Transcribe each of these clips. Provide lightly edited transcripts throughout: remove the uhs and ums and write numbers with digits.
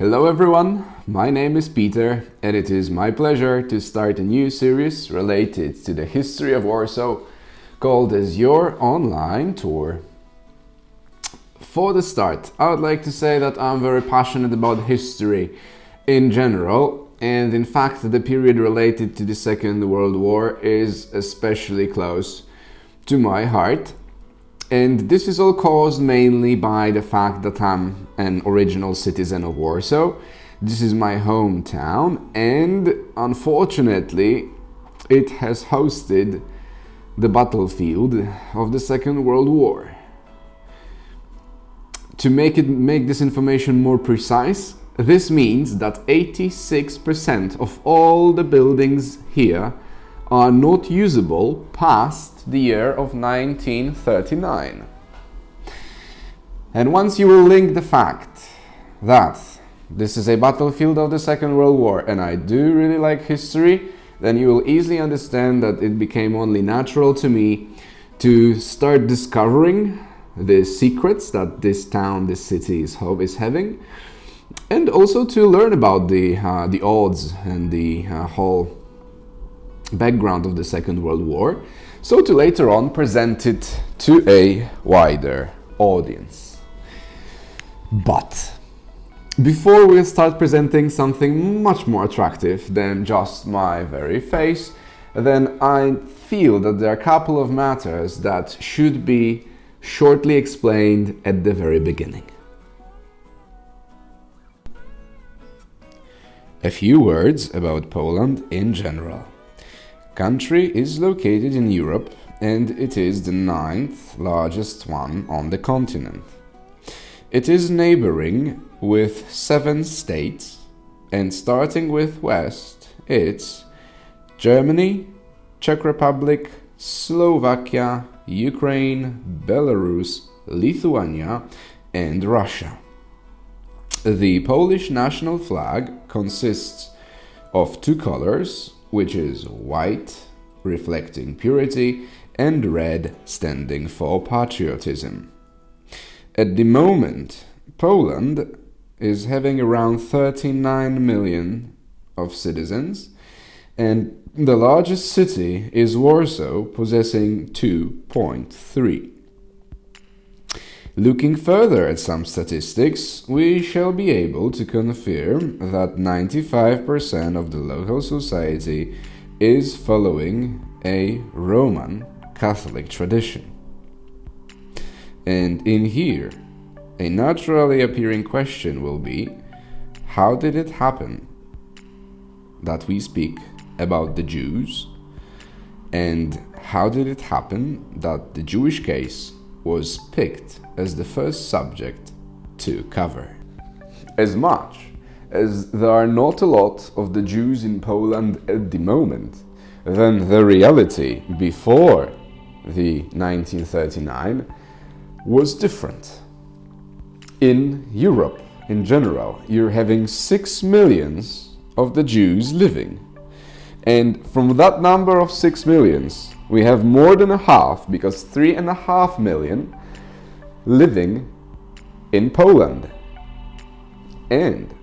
Hello everyone, my name is Peter and it is my pleasure to start a new series related to the history of Warsaw called as Your Online Tour. For the start, I would like to say that I'm very passionate about history in general, and in fact the period related to the Second World War is especially close to my heart. And this is all caused mainly by the fact that I'm an original citizen of Warsaw. This is my hometown, and unfortunately it has hosted the battlefield of the Second World War. To make this information more precise, this means that 86% of all the buildings here are not usable past the year of 1939. And once you will link the fact that this is a battlefield of the Second World War, and I do really like history, then you will easily understand that it became only natural to me to start discovering the secrets that this town, this city is having, and also to learn about the odds and the whole background of the Second World War, so to later on present it to a wider audience. But before we start presenting something much more attractive than just my very face, then I feel that there are a couple of matters that should be shortly explained at the very beginning. A few words about Poland in general. Country is located in Europe and it is the 9th largest one on the continent. It is neighboring with 7 states, and starting with west, it's Germany, Czech Republic, Slovakia, Ukraine, Belarus, Lithuania, and Russia. The Polish national flag consists of 2 colors, which is white, reflecting purity, and red, standing for patriotism. At the moment, Poland is having around 39 million of citizens, and the largest city is Warsaw, possessing 2.3. Looking further at some statistics, we shall be able to confirm that 95% of the local society is following a Roman Catholic tradition. And in here, a naturally appearing question will be, how did it happen that we speak about the Jews, and how did it happen that the Jewish case was picked as the first subject to cover? As much as there are not a lot of the Jews in Poland at the moment, then the reality before the 1939 was different. In Europe, in general, you're having 6 millions of the Jews living. And from that number of 6 millions, we have more than a half, because 3.5 million living in Poland. And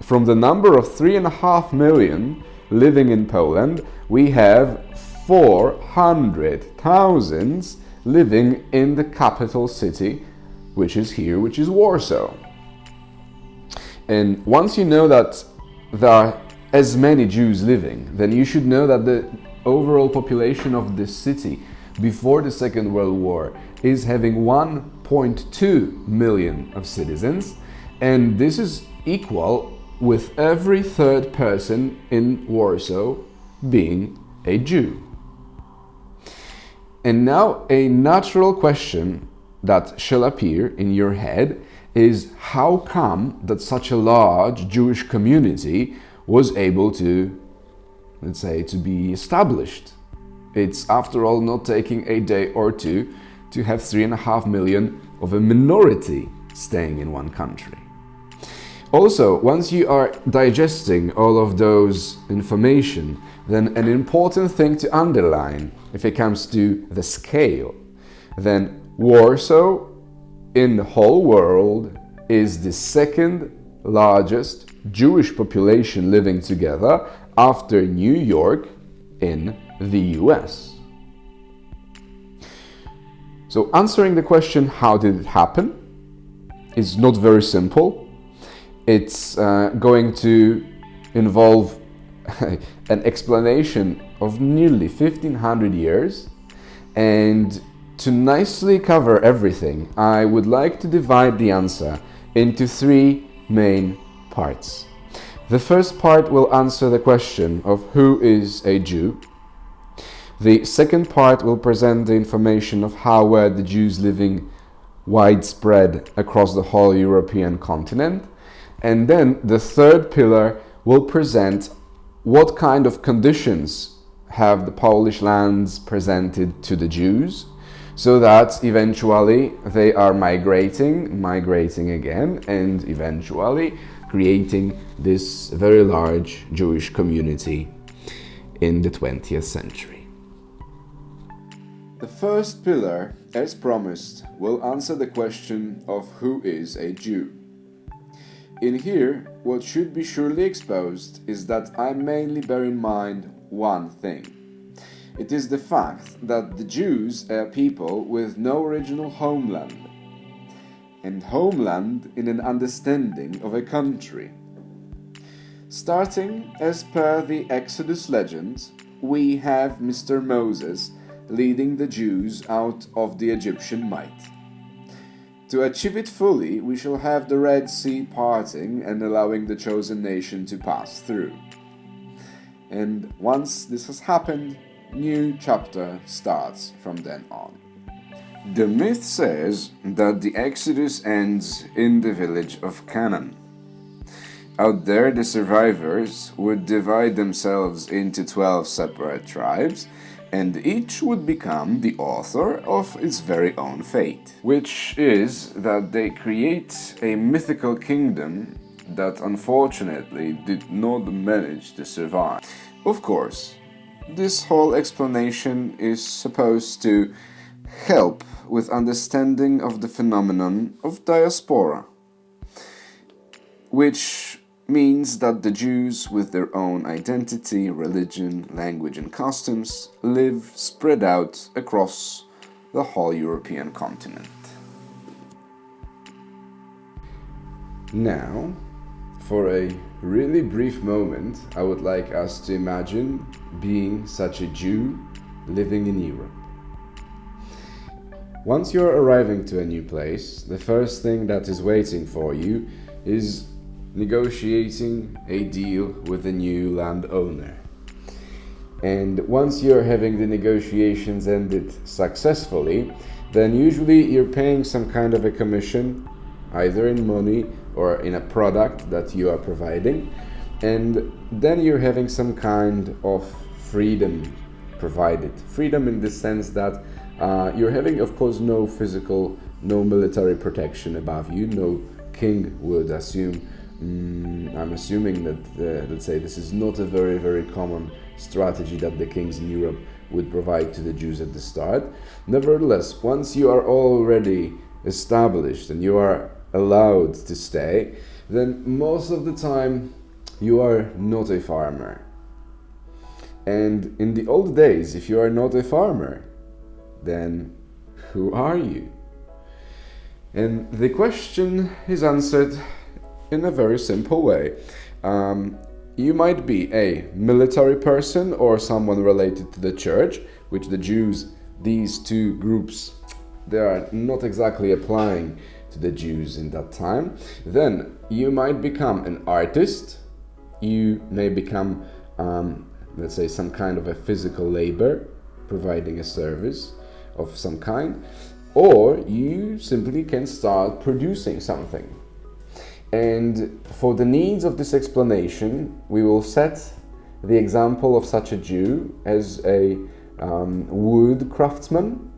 from the number of 3.5 million living in Poland, we have 400,000 living in the capital city, which is Warsaw. And once you know that there are as many Jews living, then you should know that the overall population of this city before the Second World War is having 1.2 million of citizens, and this is equal with every 3rd person in Warsaw being a Jew. And now a natural question that shall appear in your head is, how come that such a large Jewish community was able to, let's say, to be established? It's after all not taking a day or two to have 3.5 million of a minority staying in one country. Also, once you are digesting all of those information, then an important thing to underline if it comes to the scale, then Warsaw in the whole world is the 2nd largest Jewish population living together after New York in the US. So answering the question, how did it happen, is not very simple. It's going to involve an explanation of nearly 1500 years, and to nicely cover everything, I would like to divide the answer into three main parts. The first part will answer the question of who is a Jew. The second part will present the information of how were the Jews living widespread across the whole European continent. And then the third pillar will present what kind of conditions have the Polish lands presented to the Jews, so that eventually they are migrating again, and eventually creating this very large Jewish community in the 20th century. The first pillar, as promised, will answer the question of who is a Jew. In here, what should be surely exposed is that I mainly bear in mind one thing. It is the fact that the Jews are people with no original homeland, and homeland in an understanding of a country. Starting as per the Exodus legend, we have Mr. Moses leading the Jews out of the Egyptian might. To achieve it fully, we shall have the Red Sea parting and allowing the chosen nation to pass through. And once this has happened, new chapter starts from then on. The myth says that the Exodus ends in the village of Canaan. Out there, the survivors would divide themselves into 12 separate tribes, and each would become the author of its very own fate, which is that they create a mythical kingdom that unfortunately did not manage to survive. Of course, this whole explanation is supposed to help with understanding of the phenomenon of diaspora, which means that the Jews, with their own identity, religion, language and customs, live spread out across the whole European continent. Now, for a really brief moment, I would like us to imagine being such a Jew living in Europe. Once you're arriving to a new place, the first thing that is waiting for you is negotiating a deal with the new landowner. And once you're having the negotiations ended successfully, then usually you're paying some kind of a commission, either in money or in a product that you are providing, and then you're having some kind of freedom provided. Freedom in the sense that you're having, of course, no physical, no military protection above you. No king would assume. I'm assuming that, let's say, this is not a very, very common strategy that the kings in Europe would provide to the Jews at the start. Nevertheless, once you are already established and you are allowed to stay, then most of the time you are not a farmer. And in the old days, if you are not a farmer, then who are you? And the question is answered in a very simple way. You might be a military person or someone related to the church, which the Jews, these two groups, they are not exactly applying to the Jews in that time. Then you might become an artist. You may become, let's say, some kind of a physical labor, providing a service of some kind, or you simply can start producing something. And for the needs of this explanation, we will set the example of such a Jew as a wood craftsman.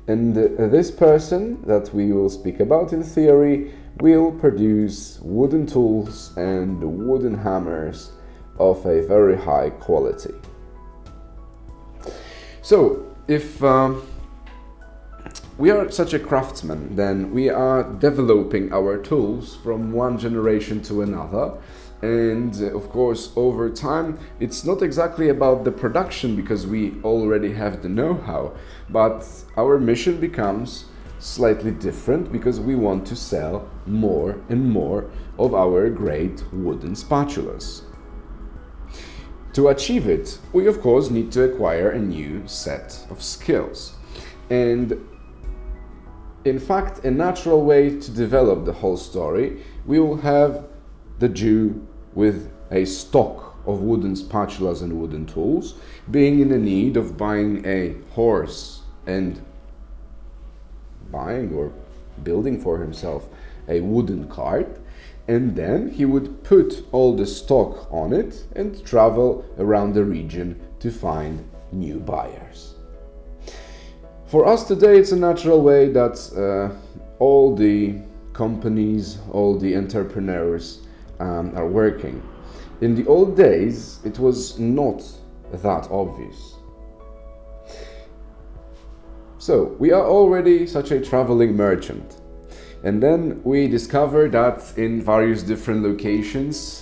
And this person that we will speak about in theory will produce wooden tools and wooden hammers of a very high quality. So, if we are such a craftsman, then we are developing our tools from one generation to another. And of course, over time, it's not exactly about the production because we already have the know-how, but our mission becomes slightly different because we want to sell more and more of our great wooden spatulas. To achieve it, we of course need to acquire a new set of skills. And in fact, a natural way to develop the whole story, we will have the Jew with a stock of wooden spatulas and wooden tools, being in the need of buying a horse and buying or building for himself a wooden cart, and then he would put all the stock on it and travel around the region to find new buyers. For us today, it's a natural way that all the companies, all the entrepreneurs are working. In the old days, it was not that obvious. So, we are already such a traveling merchant. And then we discover that in various different locations,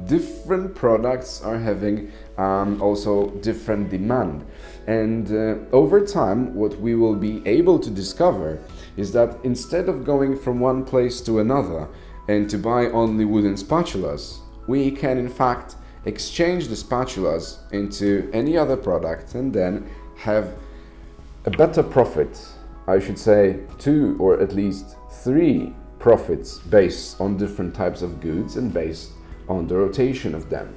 different products are having also different demand. And over time, what we will be able to discover is that instead of going from one place to another and to buy only wooden spatulas, we can in fact exchange the spatulas into any other product and then have a better profit, I should say 2 or at least 3 profits based on different types of goods and based on the rotation of them.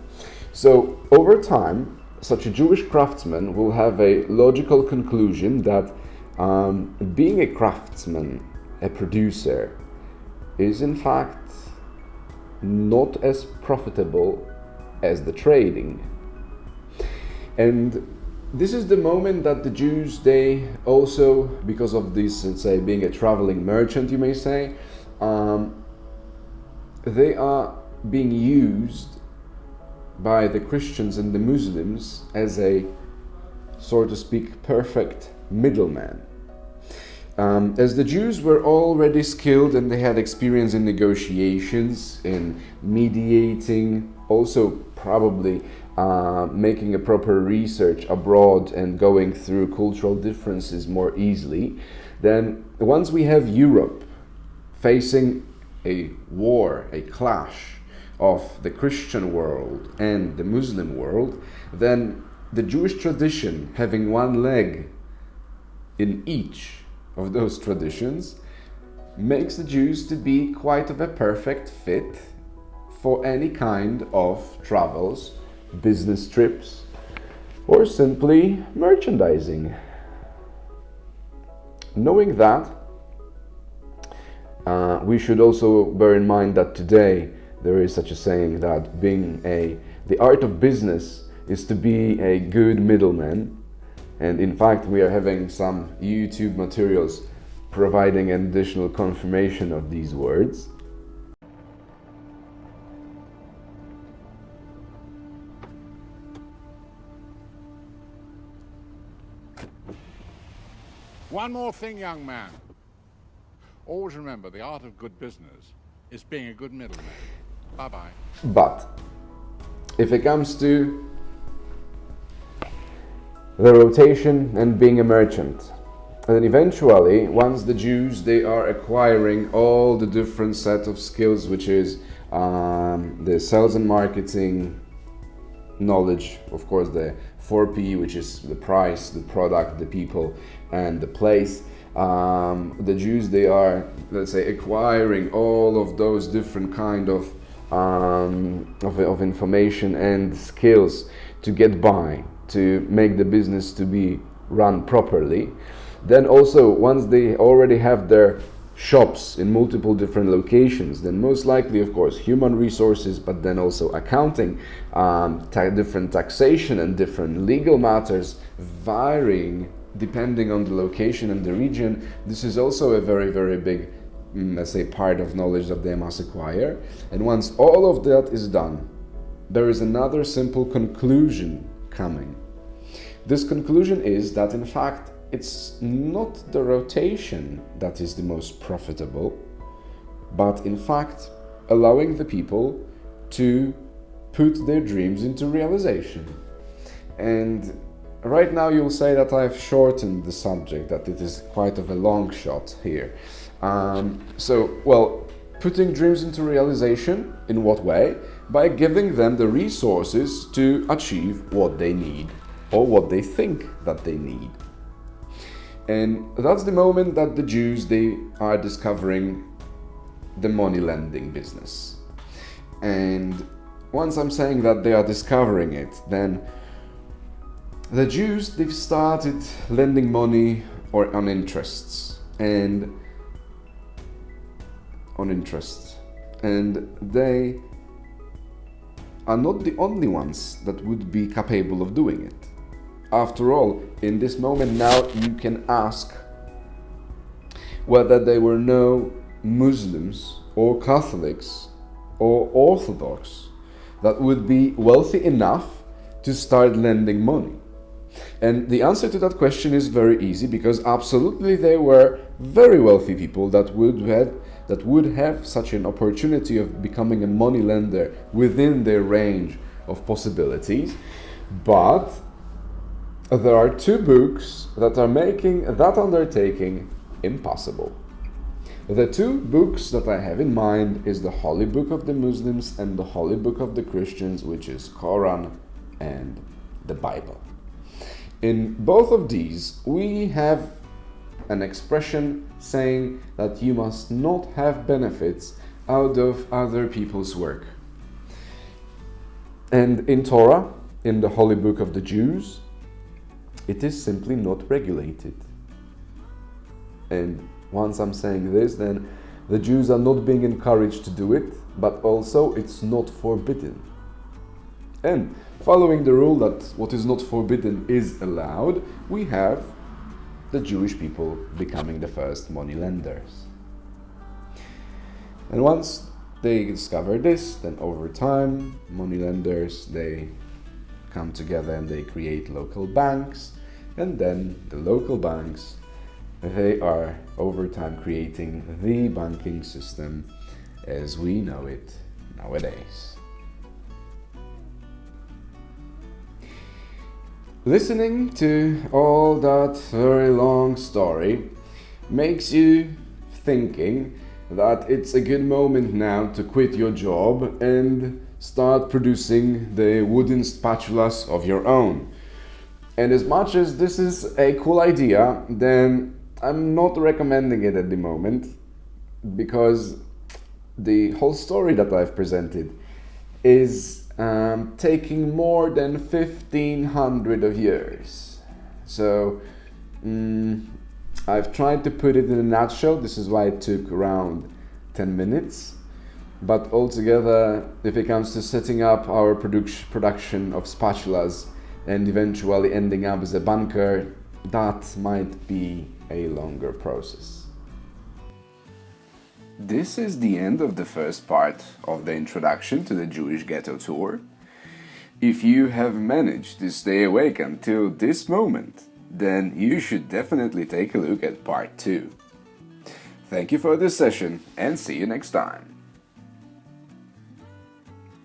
So over time, such a Jewish craftsman will have a logical conclusion that being a craftsman, a producer, is in fact not as profitable as the trading. And this is the moment that the Jews, they also, because of this, let's say, being a traveling merchant, you may say, they are being used by the Christians and the Muslims as a, so to speak, perfect middleman. As the Jews were already skilled and they had experience in negotiations, in mediating, also probably making a proper research abroad and going through cultural differences more easily, then once we have Europe facing a war, a clash of the Christian world and the Muslim world, then the Jewish tradition, having one leg in each of those traditions, makes the Jews to be quite of a perfect fit for any kind of travels, business trips, or simply merchandising. Knowing that, we should also bear in mind that today there is such a saying that the art of business is to be a good middleman. And in fact, we are having some YouTube materials providing an additional confirmation of these words. One more thing, young man. Always remember, the art of good business is being a good middleman. Bye-bye. But if it comes to the rotation and being a merchant, and then eventually, once the Jews, they are acquiring all the different set of skills, which is the sales and marketing knowledge, of course the 4P, which is the price, the product, the people, and the place. The Jews, they are, let's say, acquiring all of those different kind of information and skills to get by, to make the business to be run properly. Then also, once they already have their shops in multiple different locations, then most likely, of course, human resources, but then also accounting, different taxation and different legal matters varying depending on the location and the region. This is also a very, very big, let's say, part of knowledge that they must acquire. And once all of that is done, there is another simple conclusion coming. This conclusion is that, in fact, it's not the rotation that is the most profitable, but in fact allowing the people to put their dreams into realization. And right now you'll say that I've shortened the subject, that it is quite of a long shot here. Putting dreams into realization, in what way? By giving them the resources to achieve what they need or what they think that they need. And that's the moment that the Jews, they are discovering the money lending business. And once I'm saying that they are discovering it, then the Jews, they've started lending money on interest, and they are not the only ones that would be capable of doing it. After all, in this moment now you can ask whether there were no Muslims or Catholics or Orthodox that would be wealthy enough to start lending money. And the answer to that question is very easy, because absolutely there were very wealthy people that would have such an opportunity of becoming a money lender within their range of possibilities. But there are two books that are making that undertaking impossible. The two books that I have in mind is the Holy Book of the Muslims and the Holy Book of the Christians, which is Quran and the Bible. In both of these, we have an expression saying that you must not have benefits out of other people's work. And in Torah, in the Holy Book of the Jews, it is simply not regulated. And once I'm saying this, then the Jews are not being encouraged to do it, but also it's not forbidden. And following the rule that what is not forbidden is allowed, we have the Jewish people becoming the first money lenders. And once they discover this, then over time, money lenders, they come together and they create local banks, and then the local banks, they are over time creating the banking system as we know it nowadays. Listening to all that very long story makes you thinking that it's a good moment now to quit your job and start producing the wooden spatulas of your own. And as much as this is a cool idea, then I'm not recommending it at the moment, because the whole story that I've presented is taking more than 1,500 of years. So I've tried to put it in a nutshell. This is why it took around 10 minutes. But altogether, if it comes to setting up our production of spatulas and eventually ending up as a bunker, that might be a longer process. This is the end of the first part of the introduction to the Jewish ghetto tour. If you have managed to stay awake until this moment, then you should definitely take a look at part 2. Thank you for this session, and see you next time.